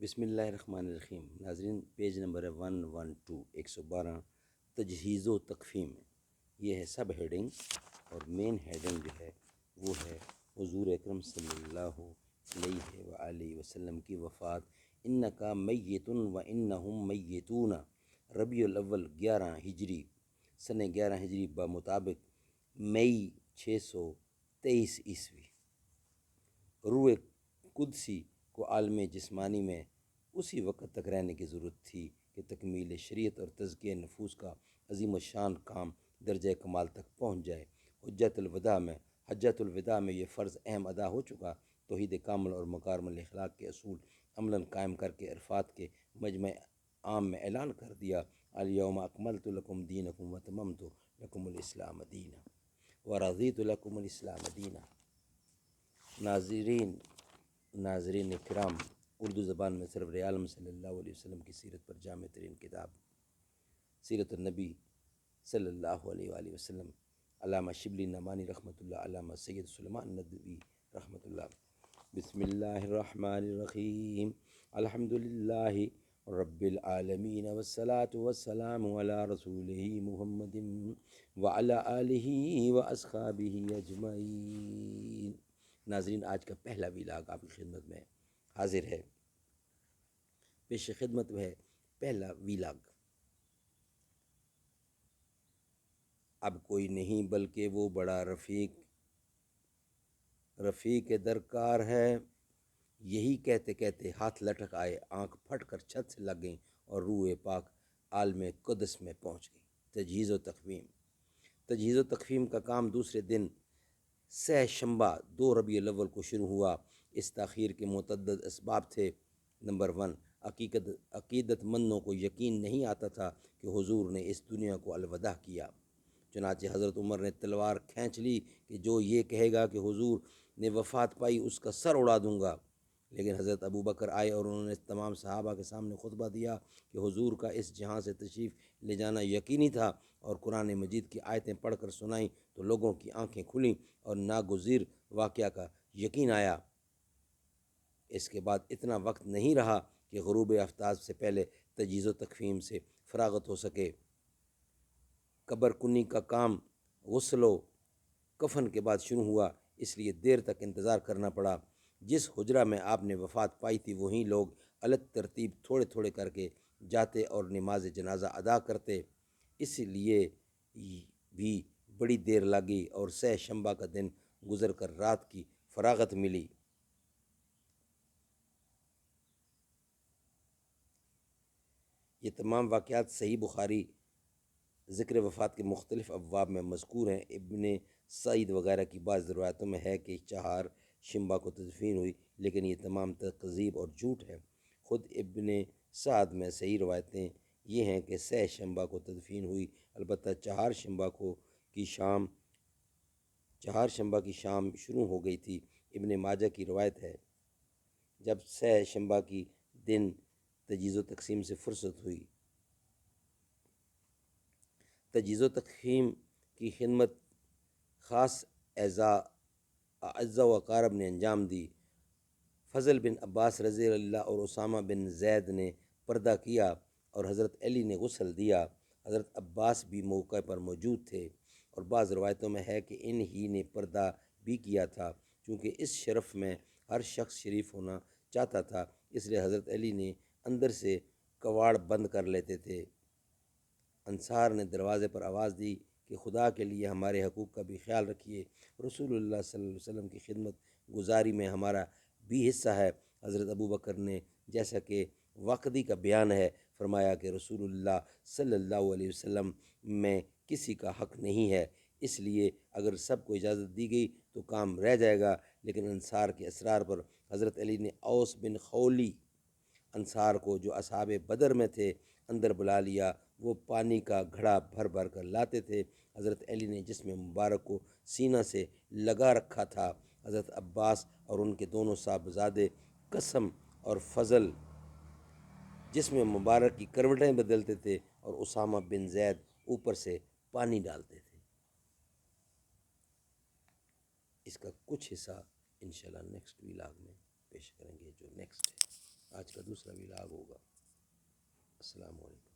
بسم اللہ الرحمن الرحیم۔ ناظرین، پیج نمبر ہے 112 112 تجہیز و تکفیم۔ یہ ہے سب ہیڈنگ، اور مین ہیڈنگ جو ہے وہ ہے حضور اکرم صلی اللہ علیہ وآلہ وسلم کی وفات۔ انکا میت و انہم میتون۔ ربیع الاول 11 ہجری، سن 11 ہجری بمطابق مئی 623 عیسوی۔ روح قدسی کو عالم جسمانی میں اسی وقت تک رہنے کی ضرورت تھی کہ تکمیل شریعت اور تزکیہ نفوس کا عظیم الشان کام درجہ کمال تک پہنچ جائے۔ حجۃ الوداع میں یہ فرض اہم ادا ہو چکا۔ توحید کامل اور مکارم الاخلاق کے اصول عملاً قائم کر کے عرفات کے مجمع عام میں اعلان کر دیا، الیوم اکملت لکم دینکم واتممت لکم الاسلام دینا ورضیت لکم الاسلام دینا۔ ناظرین کرام، اردو زبان میں سرور عالم صلی اللہ علیہ وسلم کی سیرت پر جامع ترین کتاب سیرت النبی صلی اللہ علیہ وآلہ وسلم، علامہ شبلی نعمانی رحمۃ اللہ، علامہ سید سلیمان ندوی رحمۃ اللہ۔ بسم اللہ الرحمن الرحیم، الحمد للہ رب العالمین والصلاة والسلام علی رسولہ محمد وعلی آلہ واصحابہ اجمعین۔ ناظرین، آج کا پہلا ویلاگ آپ کی خدمت میں حاضر ہے۔ پیش خدمت ہے پہلا ویلاگ۔ اب کوئی نہیں بلکہ وہ بڑا رفیق درکار ہے۔ یہی کہتے کہتے ہاتھ لٹک آئے، آنکھ پھٹ کر چھت سے لگ گئیں اور روح پاک عالم قدس میں پہنچ گئی۔ تجہیز و تکفیم کا کام دوسرے دن سہ شنبہ 2 ربیع الاول کو شروع ہوا۔ اس تاخیر کے متعدد اسباب تھے۔ نمبر 1، عقیدت مندوں کو یقین نہیں آتا تھا کہ حضور نے اس دنیا کو الوداع کیا، چنانچہ حضرت عمر نے تلوار کھینچ لی کہ جو یہ کہے گا کہ حضور نے وفات پائی اس کا سر اڑا دوں گا۔ لیکن حضرت ابو بکر آئے اور انہوں نے تمام صحابہ کے سامنے خطبہ دیا کہ حضور کا اس جہاں سے تشریف لے جانا یقینی تھا، اور قرآن مجید کی آیتیں پڑھ کر سنائیں تو لوگوں کی آنکھیں کھلیں اور ناگزیر واقعہ کا یقین آیا۔ اس کے بعد اتنا وقت نہیں رہا کہ غروب آفتاب سے پہلے تجہیز و تکفیم سے فراغت ہو سکے۔ قبر کنی کا کام غسل و کفن کے بعد شروع ہوا، اس لیے دیر تک انتظار کرنا پڑا۔ جس حجرہ میں آپ نے وفات پائی تھی وہیں لوگ الگ ترتیب تھوڑے تھوڑے کر کے جاتے اور نماز جنازہ ادا کرتے۔ اس لیے بھی بڑی دیر لگی اور سہ شنبہ کا دن گزر کر رات کی فراغت ملی۔ یہ تمام واقعات صحیح بخاری ذکر وفات کے مختلف ابواب میں مذکور ہیں۔ ابن سعید وغیرہ کی بعض روایتوں میں ہے کہ 4 شنبہ کو تدفین ہوئی، لیکن یہ تمام تکذیب اور جھوٹ ہے۔ خود ابن سعد میں صحیح روایتیں یہ ہیں کہ 6 شنبہ کو تدفین ہوئی، البتہ 4 شنبہ کی شام شروع ہو گئی تھی۔ ابن ماجہ کی روایت ہے، جب 6 شنبہ کی دن تجہیز و تقسیم سے فرصت ہوئی، تجہیز و تکفیم کی خدمت خاص اعزاء و اقارب نے انجام دی۔ فضل بن عباس رضی اللہ اور اسامہ بن زید نے پردہ کیا اور حضرت علی نے غسل دیا۔ حضرت عباس بھی موقع پر موجود تھے، اور بعض روایتوں میں ہے کہ ان ہی نے پردہ بھی کیا تھا۔ چونکہ اس شرف میں ہر شخص شریف ہونا چاہتا تھا، اس لیے حضرت علی نے اندر سے کواڑ بند کر لیتے تھے۔ انصار نے دروازے پر آواز دی کہ خدا کے لیے ہمارے حقوق کا بھی خیال رکھیے، رسول اللہ صلی اللہ علیہ وسلم کی خدمت گزاری میں ہمارا بھی حصہ ہے۔ حضرت ابو بکر نے، جیسا کہ واقعی کا بیان ہے، فرمایا کہ رسول اللہ صلی اللہ علیہ وسلم میں کسی کا حق نہیں ہے، اس لیے اگر سب کو اجازت دی گئی تو کام رہ جائے گا۔ لیکن انصار کے اصرار پر حضرت علی نے اوس بن خولی انصار کو، جو اصحاب بدر میں تھے، اندر بلا لیا۔ وہ پانی کا گھڑا بھر بھر کر لاتے تھے۔ حضرت علی نے جسم مبارک کو سینہ سے لگا رکھا تھا۔ حضرت عباس اور ان کے دونوں صاحبزادے قسم اور فضل جسم مبارک کی کروٹیں بدلتے تھے، اور اسامہ بن زید اوپر سے پانی ڈالتے تھے۔ اس کا کچھ حصہ انشاءاللہ نیکسٹ ویلاگ میں پیش کریں گے، جو نیکسٹ ہے۔ آج کا دوسرا ولاگ ہوگا۔ السلام علیکم۔